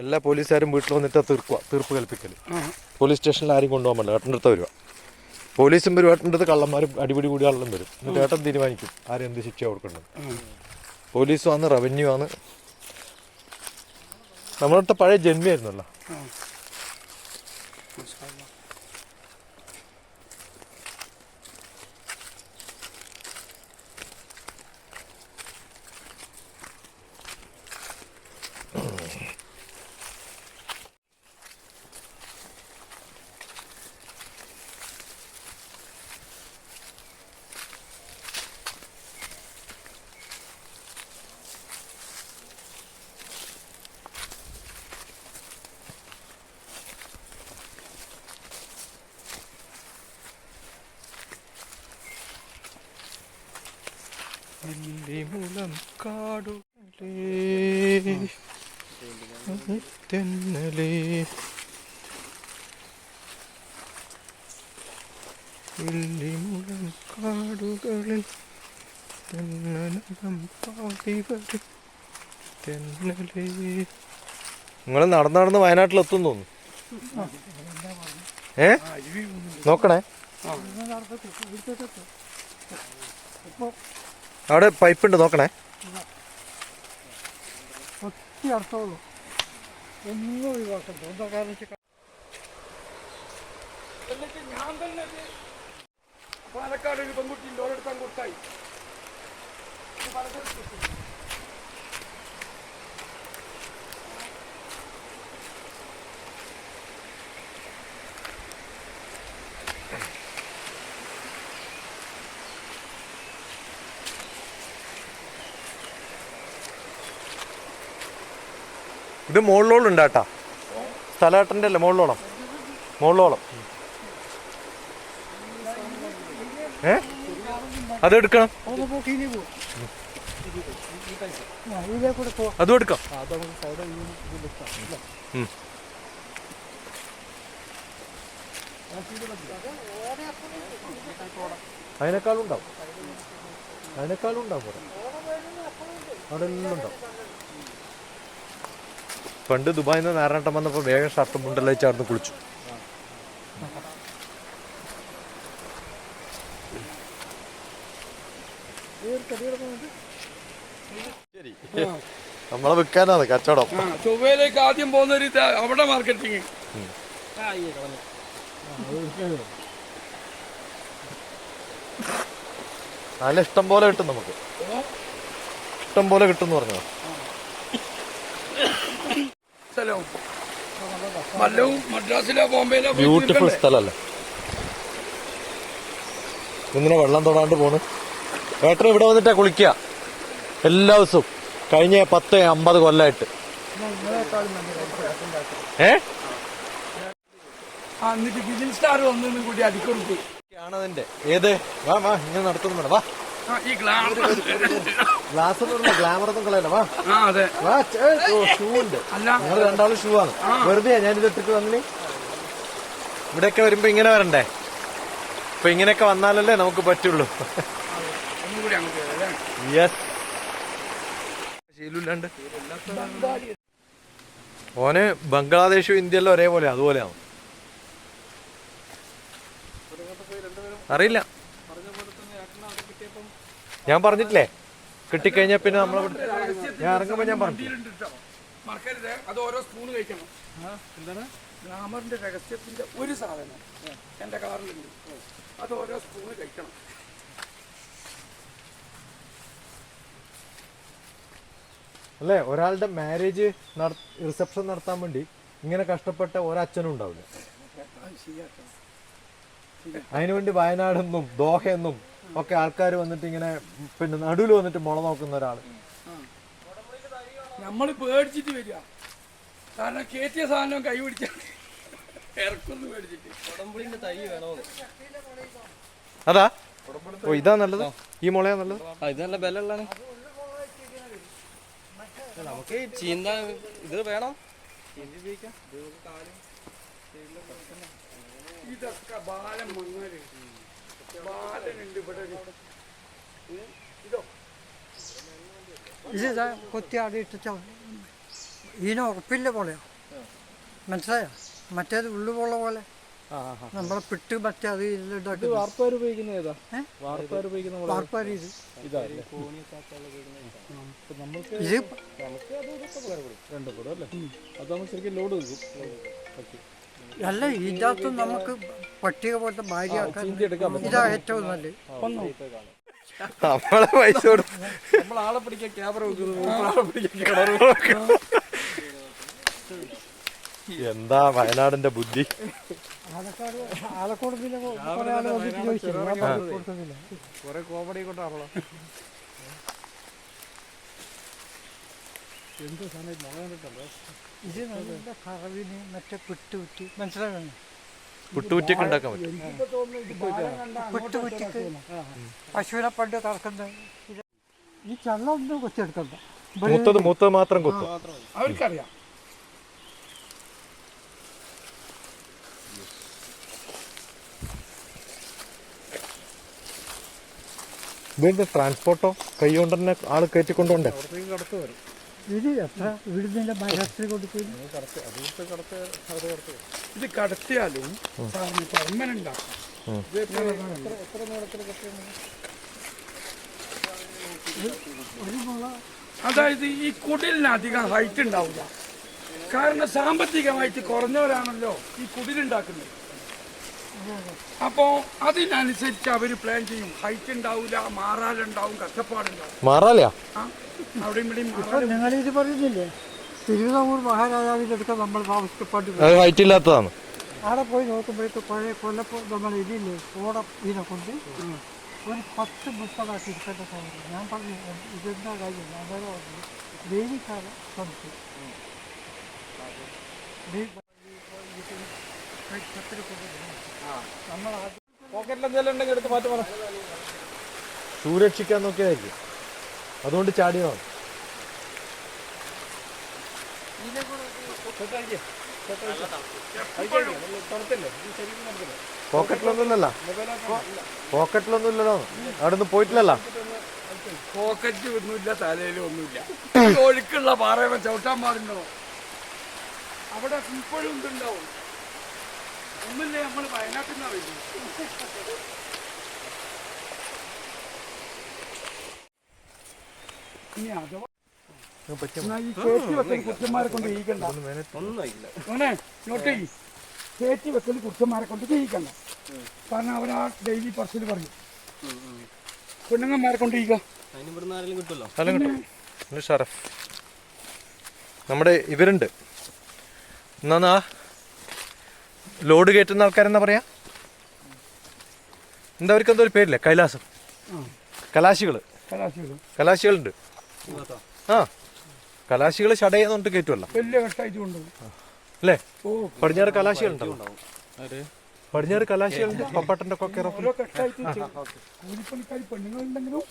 എല്ലാ പോലീസുകാരും വീട്ടിൽ വന്നിട്ട് തീർപ്പ് കൽപ്പിക്കൽ. പോലീസ് സ്റ്റേഷനിൽ ആരും കൊണ്ടുപോകാൻ പറ്റില്ല. ഏട്ടൻ്റെ അടുത്ത് വരിക. പോലീസും വരും, ഏട്ടൻ്റെ അടുത്ത് കള്ളന്മാരും അടിപിടി കൂടി ആളും വരും. എന്നിട്ട് ഏട്ടൻ തീരുമാനിക്കും ആരെന്ത് ശിക്ഷ കൊടുക്കേണ്ടത്. പോലീസും ആണ്, റവന്യൂ ആണ്. നമ്മളടുത്ത പഴയ ജന്മിയായിരുന്നല്ലോ. മുളം കാടുകളേ തെന്നലേ മുളം കാടുകളിൽ തെന്നലകം പാടി വരും തെന്നലേ. നിങ്ങൾ നടന്ന് വയനാട്ടിലെത്തും തോന്നുന്നു. നോക്കണേ, അവിടെ പൈപ്പുണ്ട്, നോക്കണേ. പാലക്കാട് ഒരു പെൺകുട്ടി ലോറെടുത്താൻ കൊടുത്തായി. ഇത് മുകളിലോളം ഉണ്ടാട്ടാ, സ്ഥലേട്ടൻ്റെ അല്ലേ? മുകളിലോളം അതെടുക്കണം, അതും എടുക്കാം. അതിനേക്കാളും ഉണ്ടാവും അവിടെ എല്ലാം ഉണ്ടാവും. പണ്ട് ദുബായിൽ നിന്ന് നാരായണട്ടം വന്നപ്പോൾ വേഗം ഷർട്ടും മുണ്ടെല്ലാം ചേർന്ന് കുളിച്ചു. നമ്മളെ വിൽക്കാനാണ് കച്ചവടം. ചൊവ്വയിലേക്ക് ആദ്യം പോകുന്നൊരു അവിടെ മാർക്കറ്റിങ്. നല്ല ഇഷ്ടം പോലെ കിട്ടും, നമുക്ക് ഇഷ്ടം പോലെ കിട്ടും എന്ന് പറഞ്ഞോ. ബ്യൂട്ടിഫുൾ സ്ഥലല്ലേ. ഇങ്ങനെ വെള്ളം തൊടാണ്ട് പോണ്. ഏട്ടൻ ഇവിടെ വന്നിട്ടാ കുളിക്കുക എല്ലാ ദിവസവും കഴിഞ്ഞ 10-50 കൊല്ലമായിട്ട്. ആണതിന്റെ ഏത് വാ ഇങ്ങനെ നടത്തുന്നു മേഡം. വാ, ഗ്ലാസ് ഗ്ലാമറൊന്നും കളയല്ല. വാ ഷൂ ഉണ്ട്, നിങ്ങൾ രണ്ടാളും ഷൂ ആണ്. വെറുതെ ഞാനിത് ഇട്ടിട്ട് വന്നിന്. ഇവിടെയൊക്കെ വരുമ്പോ ഇങ്ങനെ വരണ്ടേ? ഇപ്പൊ ഇങ്ങനെയൊക്കെ വന്നാലല്ലേ നമുക്ക് പറ്റുള്ളൂ. യെസ്, ശീലമില്ലാണ്ട്. ഓന് ബംഗ്ലാദേശും ഇന്ത്യയിലും ഒരേപോലെ, അതുപോലെയാണ്. അറിയില്ല, ഞാൻ പറഞ്ഞിട്ടില്ലേ, കിട്ടിക്കഴിഞ്ഞാ പിന്നെ ഞാൻ ഇറങ്ങുമ്പോ ഞാൻ പറഞ്ഞു. അത് ഓരോ സ്പൂണ് കഴിക്കണം. എന്താണ് ഗ്ലാമറിന്റെ രഹസ്യത്തിന്റെ ഒരു സാധനം എന്റെ കാറിലുണ്ട്. അത് ഓരോ സ്പൂണ് കഴിക്കണം. അല്ലേ, ഒരാളുടെ മാരേജ് റിസപ്ഷൻ നടത്താൻ വേണ്ടി ഇങ്ങനെ കഷ്ടപ്പെട്ട ഒരച്ഛനും ഉണ്ടാവില്ല. അതിനുവേണ്ടി വയനാടെന്നും ദോഹയെന്നും ഒക്കെ ആൾക്കാർ വന്നിട്ട് ഇങ്ങനെ പിന്നെ നടുവിൽ വന്നിട്ട് മുള നോക്കുന്ന ഒരാള്. നമ്മള് പേടിച്ചിട്ട് വരിക, കാരണം കേറ്റിയ സാധനം കൈ പിടിച്ചാൽ ഇറക്കൊന്ന് പേടിച്ചിട്ട്. കൊടമ്പുളിന്റെ തൈ വേണോ? അതാ, ഓ ഇതാ നല്ലത്, ഈ മുളയാ നല്ലത്. ഇത് നല്ല ബലമുള്ളതാണ്. നമുക്ക് ചീന്ത ഇത് വേണം, ഇതൊക്കെ ബാലം മങ്ങല് ബാലനുണ്ട് ഇവിടെ. ഇതോ ഇത് കൊത്തി ആടി ഇട്ടിട്ടാ ഇതിന് ഉറപ്പില്ല പോലെയോ, മനസ്സിലായോ? മറ്റേത് ഉള്ളുപോള പോലെ നമ്മളെ പിട്ട് മറ്റേ അത് ഉണ്ടാക്കി വാർപ്പാർ ഉപയോഗിക്കുന്ന ഏതാ? വാർപ്പാർ ഉപയോഗിക്കുന്ന വാർപ്പാരി ഇത് ഇതല്ലേ ഇത് രണ്ടുപേരും അല്ലേ? അതാകുമ്പോൾ ശരിക്കും ലോഡ് നിൽക്കും. അല്ല, ഇതിനകത്ത് നമുക്ക് പട്ടിക പോലത്തെ ഭാര്യ ഇതാ ഏറ്റവും നല്ലത്. നമ്മളെ പൈസ കൊടുത്ത് നമ്മൾ ആളെ പിടിക്കാൻ ക്യാമറ വെക്കുന്നത്, എന്താ വയനാടിന്റെ ബുദ്ധി. ആലക്കോട് പിന്നെ കുറെ കോമഡി കൊണ്ടാണല്ലോ. എന്ത് സമയം മോഹൻ കിട്ടല്ലോ. ഇത് നല്ല കറവിന് മറ്റേ പിട്ട് കുറ്റി മനസ്സിലാകണം. പുട്ടുകുറ്റിയൊക്കെ ഉണ്ടാക്കാൻ പറ്റും. പിട്ട് കുറ്റിക്ക് പശുവിനെ പണ്ട് കറക്കുന്നത്. ഈ ചള്ളൊന്നും കൊച്ചെടുക്കണ്ട. മൂത്തത് മാത്രം കൊത്തും. അവർക്കറിയാം. ഇതെന്താ ട്രാൻസ്പോർട്ടോ? കൈ കൊണ്ട് തന്നെ ആള് കയറ്റിക്കൊണ്ടോണ്ടേ? ഇത് എത്ര വീടിന്റെ മരത്തിൽ കൊടുക്കും. ഇത് കടത്തിയാലും പെർമനന്റ് ആക്കും. അതായത് ഈ കുടിലിന് അധികം ഹൈറ്റ് ഉണ്ടാവില്ല. കാരണം സാമ്പത്തികമായിട്ട് കുറഞ്ഞവരാണല്ലോ ഈ കുടിലുണ്ടാക്കുന്നത്. അപ്പോ അതിനനുസരിച്ച് അവര് പ്ലാൻ ചെയ്യും. ഹൈറ്റ് ഉണ്ടാവില്ല, മാറാലുണ്ടാവും, കഷ്ടപ്പാടുണ്ടാവും. മാറാലയാ അവിടെയും ഇവിടെയും നിങ്ങളിത് പറയുന്നില്ലേ, തിരുവിതാംകൂർ മഹാരാജാവിന്റെ അടുക്ക നമ്മൾ താമസിക്കപ്പാട്ട് അത് ഹൈറ്റ് ഇല്ലാത്തതാണ്. അവിടെ പോയി നോക്കുമ്പോഴേക്ക് പഴയ കൊല്ലപ്പോൾ നമ്മൾ ഇതില്ലേ ഓടം ഇതിനെ കൊണ്ട് ഒരു 10 30 ഇരിക്കേണ്ട സാധനം. ഞാൻ പറഞ്ഞു ഇതെന്താ കാര്യം? അന്നേരം പറഞ്ഞു വേലിക്കാല തണുപ്പ് പോക്കറ്റിലെന്തെങ്കിലും ഉണ്ടെങ്കിൽ എടുത്ത് മാറ്റി പറ. സൂരക്ഷിക്കാൻ നോക്കിയതായിരിക്കും, അതുകൊണ്ട് ചാടിയതാണ്. പോക്കറ്റിലൊന്നുമില്ലല്ലോ, പോക്കറ്റിലൊന്നുമില്ലല്ലോ, അവിടെ നിന്ന് പോയിട്ടില്ലല്ലോ. പോക്കറ്റ് ഒന്നുമില്ല, തലയിലും ഒന്നുമില്ല. ഒഴുക്കുള്ള പാറയമ ചവിട്ടാൻ പാടുണ്ടോ? അവിടെ ഇപ്പോഴും ഇതുണ്ടാവും. ഒന്നുമില്ലേ, നമ്മൾ വയനാട്ടിൽ നിന്നാ വരുന്നത്. ഇനി അഥവാ ഈ കയറ്റി വെക്കൽ കുറ്റന്മാരെ കൊണ്ട് ചെയ്യിക്കണ്ട. ഓനെ നോട്ട് ചെയ്യും. കയറ്റി വെക്കൽ കുറ്റന്മാരെ കൊണ്ട് ചെയ്യിക്കണ്ട. കാരണം അവരാ ഡെയിലി പറച്ചിൽ പറയും. പെണ്ണുങ്ങന്മാരെ കൊണ്ട് ചെയ്യിക്കാം. ഷറഫ് നമ്മുടെ ഇവരുണ്ട്. എന്നാ ലോഡ് കയറ്റുന്ന ആൾക്കാരെന്നാ പറയാ, എന്താ അവർക്ക് എന്തോ ഒരു പേരില്ലേ, കൈലാസം, കലാശികളുണ്ട്. ആ, കലാശികൾ ഷടയെന്നുണ്ട് കയറ്റുമല്ലോ, വലിയ കഷ്ടായിട്ട് കൊണ്ടുപോകും അല്ലേ? പടിഞ്ഞാറ് കലാശികളുണ്ടല്ലോ, പടിഞ്ഞാറ് കലാശികളുണ്ട്. പപ്പാട്ടന്റെ ഒക്കെ ഓരോ കഷ്ടായിട്ട് കൂലിപ്പണിക്കാർ പെണ്ണുങ്ങളുണ്ടെങ്കിലും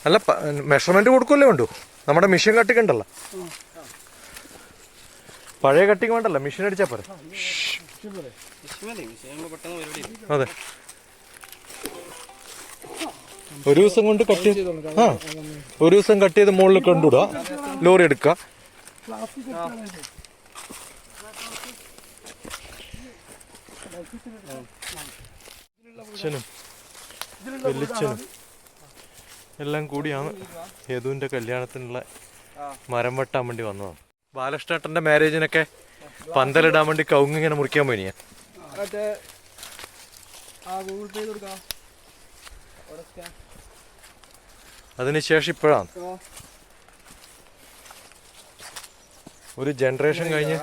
അല്ല, മെഷർമെന്റ് കൊടുക്കുമല്ലേ വേണ്ടു. നമ്മുടെ മെഷീൻ കട്ടിങ് ഉണ്ടല്ലോ, പഴയ കട്ടിങ് വേണ്ടല്ലോ, മെഷീൻ അടിച്ചാ പോരെ. അതെ, ഒരു ദിവസം കൊണ്ട് കട്ട് ചെയ്ത്, ആ, ഒരു ദിവസം കട്ട് ചെയ്ത് മുകളിൽ കൊണ്ടുവിടുക, ലോറി എടുക്കുക. അച്ഛനും വെല്ലിച്ചനും എല്ലാം കൂടിയാണ് യദുവിന്റെ കല്യാണത്തിനുള്ള മരം വെട്ടാൻ വേണ്ടി വന്നതാണ്. ബാലകൃഷ്ണേട്ടന്റെ മാരേജിനൊക്കെ പന്തലിടാൻ വേണ്ടി കവുങ്ങ് ഇങ്ങനെ മുറിക്കാൻ പോയി ഞാൻ. അതിനുശേഷം ഇപ്പോഴാണ് ഒരു ജനറേഷൻ കഴിഞ്ഞ്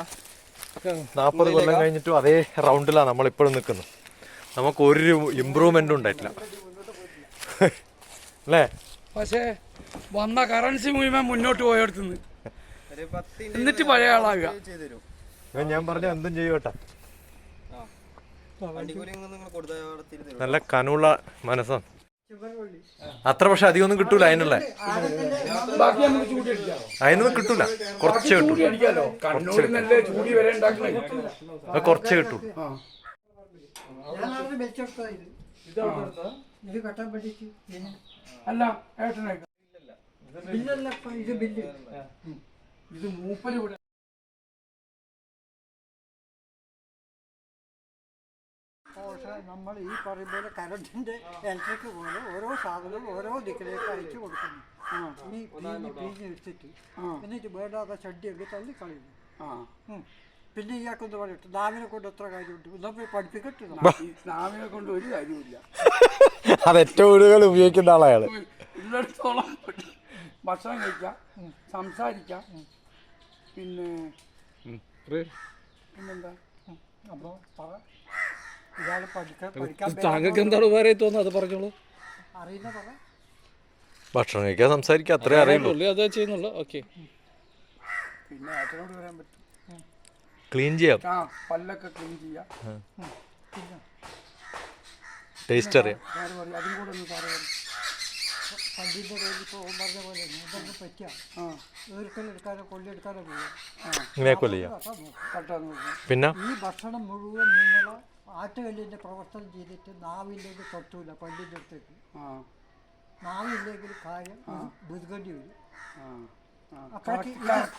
40 കൊല്ലം കഴിഞ്ഞിട്ടും അതേ റൗണ്ടിലാണ് നമ്മളിപ്പോഴും നിൽക്കുന്നത്. നമുക്കൊരു ഇമ്പ്രൂവ്മെന്റും ഉണ്ടായിട്ടില്ല, അല്ലേ? പക്ഷേ വന്ന കറൻസി മുഴുവൻ മുന്നോട്ട് പോയെടുത്തുനിന്ന് എന്നിട്ട് പഴയ ആളാകുക. ഞാൻ പറഞ്ഞ എന്തും ചെയ്യോട്ടെ. നല്ല കനുള്ള മനസ്സാണ്. ചുവരുള്ളി അത്ര പക്ഷെ അധികമൊന്നും കിട്ടൂല അതിനുള്ള ബാക്കി നമുക്ക് ചൂടി അടിക്കാം. അതിനൊന്നും കിട്ടൂല, കുറച്ചേ കിട്ടൂ. ചൂടി അടിക്കാലോ. കണ്ണൂരിൽ നല്ല ചൂടി വരെ ഉണ്ടാക്കണേ. അത് കുറച്ചേ കിട്ടൂ. ഞാനവിടെ വെച്ചെടുത്തതാ ഇത്. ഇത് കെട്ടാൻ വേണ്ടിയിട്ട് പിന്നെ അല്ല ഏട്ടനെ ബില്ലല്ലപ്പ ഇത് ബില്ല്. ഇത് മൂപ്പര് ഇവിടെ പക്ഷേ നമ്മൾ ഈ പറയും പോലെ കറണ്ടിൻ്റെ ഇലക്ട്രിക് പോലെ ഓരോ സാധനവും ഓരോ ദിക്കിലേക്ക് അയച്ചു കൊടുക്കുന്നു. ഈ പിഴിഞ്ഞെടുത്തിട്ട് എന്നിട്ട് വേണ്ടാതെ ചെടിയൊക്കെ തള്ളി കളയുന്നു. പിന്നെ ഇയാൾക്കൊന്ന് പറയട്ടെ, നാവിനെ കൊണ്ട് എത്ര കാര്യമുണ്ട്, നമ്മൾ പഠിപ്പിക്കട്ടെ. ഈ സ്നാമിനെ കൊണ്ട് ഒരു കാര്യമില്ല. അത് ഏറ്റവും കൂടുതൽ ഉപയോഗിക്കുന്ന ആളാണ്. ഉള്ളിടത്തോളം ഭക്ഷണം കഴിക്കാം, സംസാരിക്കാം, പിന്നെ പിന്നെന്താ അപ്പോൾ പറ, ഇയാൾ പഠിക്കാൻ താങ്കൾക്ക് എന്താണ് ഉപകാരമായി തോന്നുന്നത് അത് പറഞ്ഞോളൂ. അറിയുന്ന പറ. ഭക്ഷണം കഴിക്കാൻ സംസാരിക്കാം, അത്രേ അറിയുള്ളൂ. പുള്ളി അതേ ചെയ്യുന്നുള്ളൂ. ഓക്കെ, പിന്നെ ഏട്ടനോട് വരാൻ പറ്റും. ക്ലീൻ ചെയ്യാം, ആ പല്ലൊക്കെ ക്ലീൻ ചെയ്യാം. ടേസ്റ്റ് അറിയാം. സാറ് പറയും, അതും കൂടെ ഒന്ന് സാറ് പറയും. പണ്ടിൻ്റെ കയ്യിൽ ഇപ്പോൾ പറഞ്ഞ പോലെ ഇതൊക്കെ പറ്റിയ ഈർക്കലെടുക്കാനോ കൊള്ളിയെടുക്കാനോ പോവുക. ഇങ്ങനെയൊക്കെ ചെയ്യാം. കട്ടാൻ നോക്കും. പിന്നെ ഈ ഭക്ഷണം മുഴുവൻ നിങ്ങൾ ആറ്റുകല്ലിൻ്റെ പ്രവർത്തനം ചെയ്തിട്ട് നാവിലേക്ക് തൊട്ടൂല പല്ലിൻ്റെ അടുത്തേക്ക്. നാവില്ലെങ്കിൽ കായം ദുർഗന്ധി വരും.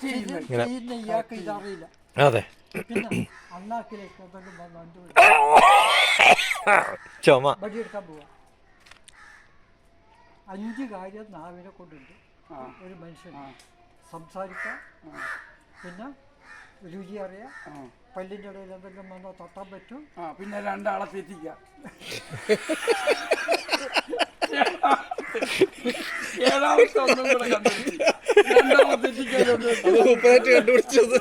ചെയ്യുന്ന ഇയാൾക്ക് ഇതറിയില്ല. അതെ, പിന്നെ അണ്ണാക്കിലേക്ക് എന്തെങ്കിലും വന്നു ചുമ വടിയെടുക്കാൻ പോവാ. 5 കാര്യം നാവിനെ കൊണ്ടുണ്ട് ഒരു മനുഷ്യന്. സംസാരിക്കാം, പിന്നെ രുചി അറിയാം, പല്ലിൻ്റെ ഇടയിൽ എന്തെങ്കിലും വന്നാൽ തൊട്ടാൻ പറ്റും, പിന്നെ 2 ആളെ തെറ്റിക്കാം. ഏഴാമത്തെ ഒന്നും കൂടെ കണ്ടുപിടിച്ചു. 2 ആളെ തെറ്റിക്കാൻ കണ്ടുപിടിച്ചത്